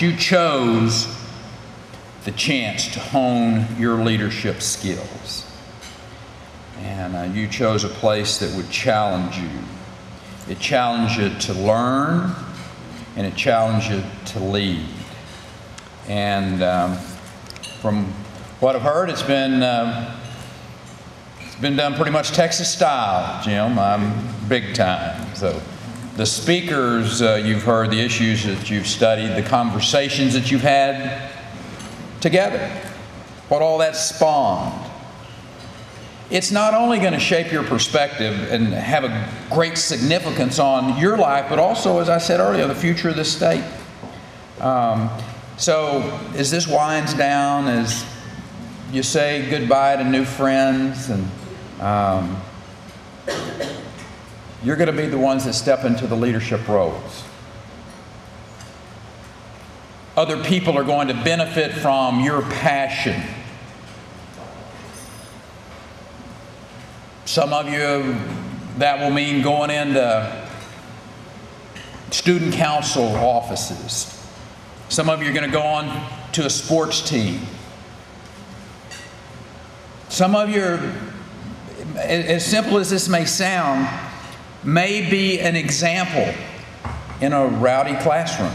You chose the chance to hone your leadership skills. And you chose a place that would challenge you. It challenged you to learn, and it challenged you to lead. And from what I've heard, it's been done pretty much Texas style, Jim. I'm big time. So the speakers you've heard, the issues that you've studied, the conversations that you've had together, what all that spawned. It's not only going to shape your perspective and have a great significance on your life, but also, as I said earlier, the future of this state. So as this winds down, as you say goodbye to new friends, and you're going to be the ones that step into the leadership roles. Other people are going to benefit from your passion. Some of you, that will mean going into student council offices. Some of you are going to go on to a sports team. Some of you, as simple as this may sound, may be an example in a rowdy classroom,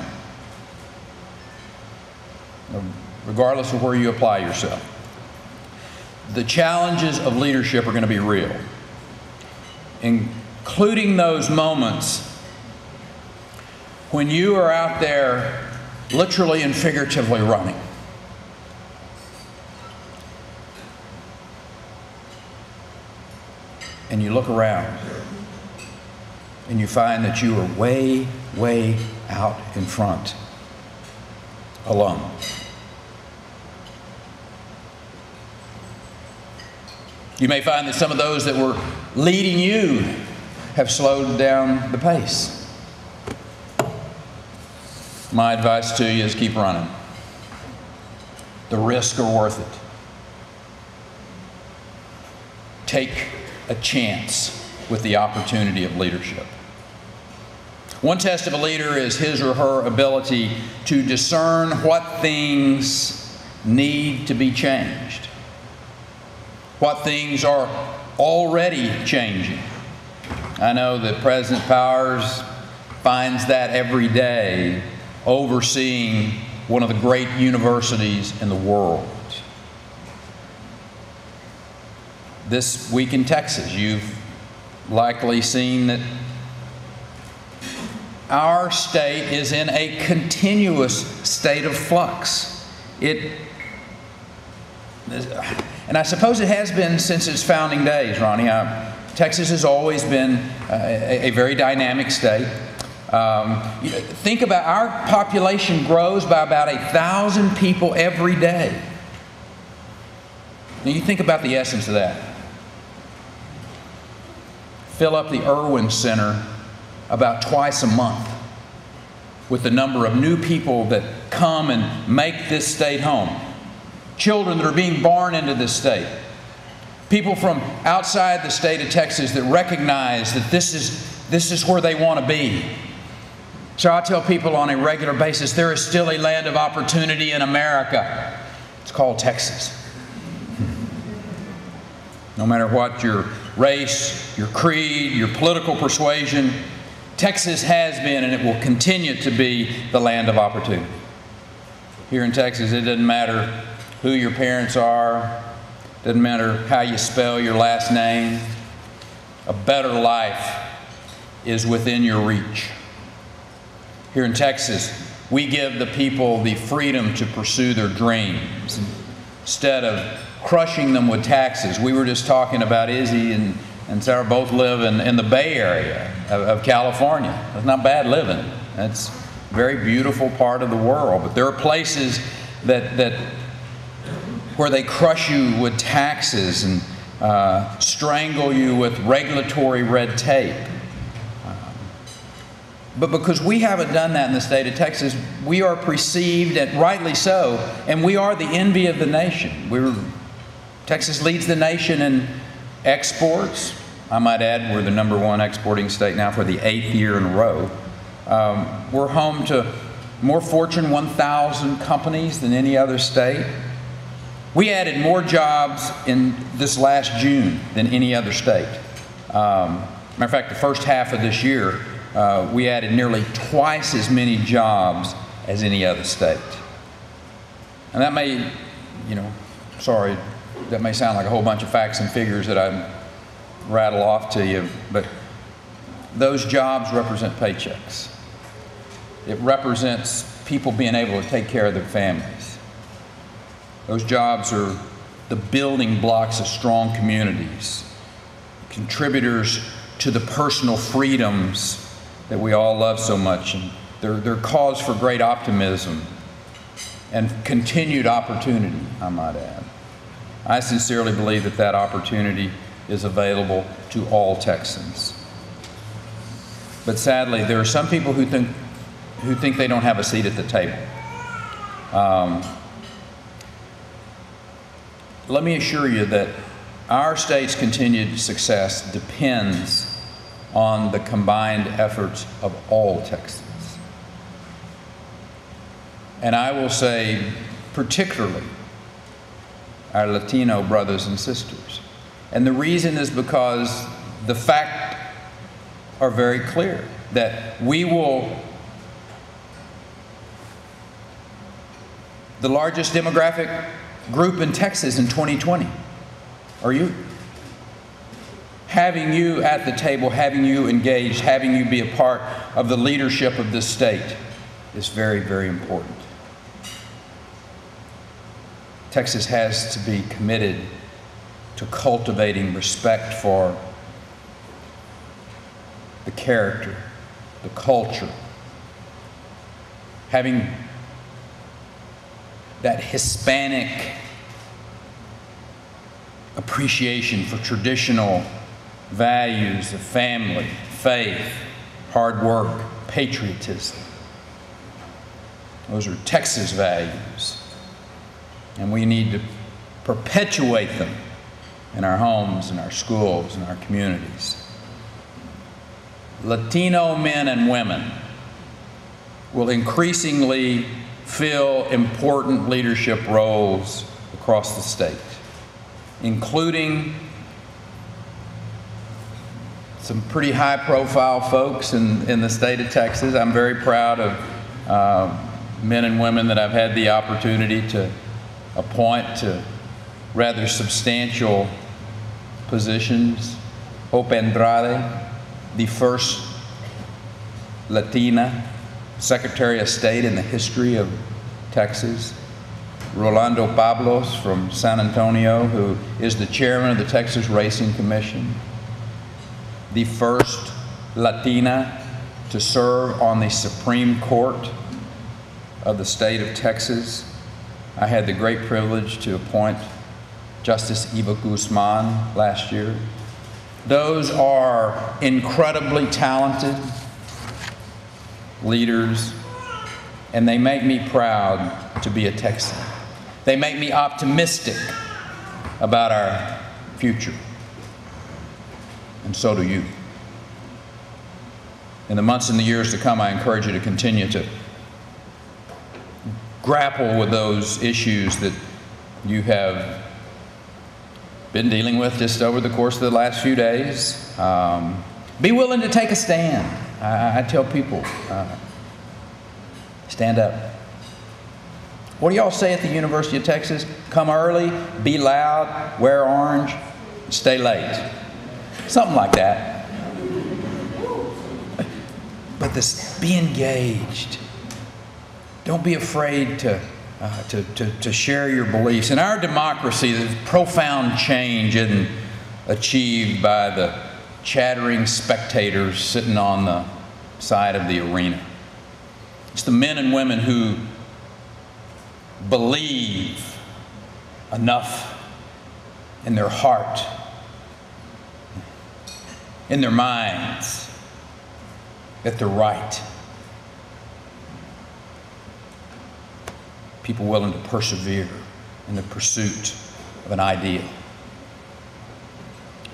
regardless of where you apply yourself. The challenges of leadership are going to be real, including those moments when you are out there literally and figuratively running. And you look around and you find that you are way, way out in front, alone. You may find that some of those that were leading you have slowed down the pace. My advice to you is keep running. The risks are worth it. Take a chance with the opportunity of leadership. One test of a leader is his or her ability to discern what things need to be changed. What things are already changing. I know that President Powers finds that every day overseeing one of the great universities in the world. This week in Texas, you've likely seen that our state is in a continuous state of flux. And I suppose it has been since its founding days, Ronnie. Texas has always been a very dynamic state. Think about our population grows by about 1,000 people every day. Now you think about the essence of that. Fill up the Irwin Center about twice a month with the number of new people that come and make this state home. Children that are being born into this state. People from outside the state of Texas that recognize that this is where they want to be. So I tell people on a regular basis, there is still a land of opportunity in America. It's called Texas. No matter what your race, your creed, your political persuasion, Texas has been and it will continue to be the land of opportunity. Here in Texas, it doesn't matter who your parents are, doesn't matter how you spell your last name. A better life is within your reach. Here in Texas, we give the people the freedom to pursue their dreams instead of crushing them with taxes. We were just talking about Izzy and Sarah both live in the Bay Area of California. It's not bad living. It's a very beautiful part of the world. But there are places that where they crush you with taxes and strangle you with regulatory red tape. But because we haven't done that in the state of Texas, we are perceived, and rightly so, and we are the envy of the nation. Texas leads the nation in exports. I might add, we're the #1 exporting state now for the 8th year in a row. We're home to more Fortune 1000 companies than any other state. We added more jobs in this last June than any other state. Matter of fact, the first half of this year, we added nearly twice as many jobs as any other state. And that may, sorry, that may sound like a whole bunch of facts and figures that I rattle off to you, but those jobs represent paychecks. It represents people being able to take care of their families. Those jobs are the building blocks of strong communities, contributors to the personal freedoms that we all love so much, and they're cause for great optimism and continued opportunity, I might add. I sincerely believe that that opportunity is available to all Texans. But sadly, there are some people who think they don't have a seat at the table. Let me assure you that our state's continued success depends on the combined efforts of all Texans. And I will say, particularly, our Latino brothers and sisters. And the reason is because the facts are very clear that we will, the largest demographic group in Texas in 2020 are you. Having you at the table, having you engaged, having you be a part of the leadership of this state is very, very important. Texas has to be committed to cultivating respect for the character, the culture, having that Hispanic appreciation for traditional values of family, faith, hard work, patriotism. Those are Texas values. And we need to perpetuate them in our homes, in our schools, in our communities. Latino men and women will increasingly fill important leadership roles across the state, including some pretty high-profile folks in the state of Texas. I'm very proud of men and women that I've had the opportunity to appoint to rather substantial positions. Hope Andrade, the first Latina Secretary of State in the history of Texas. Rolando Pablos from San Antonio, who is the chairman of the Texas Racing Commission. The first Latina to serve on the Supreme Court of the state of Texas. I had the great privilege to appoint Justice Eva Guzman last year. Those are incredibly talented leaders, and they make me proud to be a Texan. They make me optimistic about our future, and so do you. In the months and the years to come, I encourage you to continue to grapple with those issues that you have been dealing with just over the course of the last few days. Be willing to take a stand. I tell people, stand up. What do y'all say at the University of Texas? Come early, be loud, wear orange, stay late. Something like that. But be engaged. Don't be afraid to share your beliefs. In our democracy, the profound change isn't achieved by the chattering spectators sitting on the side of the arena. It's the men and women who believe enough in their heart, in their minds, that they're right. People willing to persevere in the pursuit of an ideal.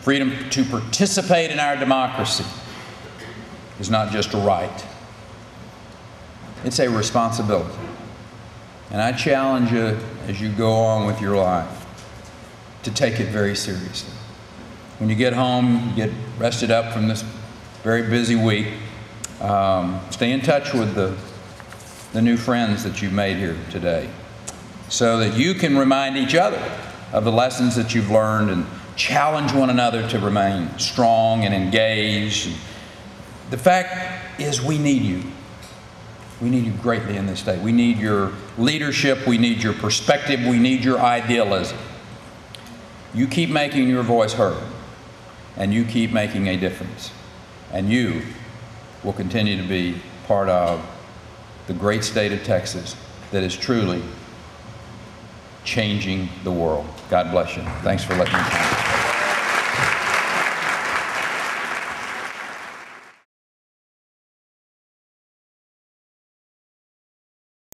Freedom to participate in our democracy is not just a right, It's a responsibility. And I challenge you as you go on with your life to take it very seriously. When you get home, you get rested up from this very busy week, stay in touch with the new friends that you've made here today so that you can remind each other of the lessons that you've learned and challenge one another to remain strong and engaged. The fact is, we need you. We need you greatly in this day. We need your leadership. We need your perspective. We need your idealism. You keep making your voice heard, and you keep making a difference. And you will continue to be part of the great state of Texas that is truly changing the world. God bless you. Thanks for letting me come.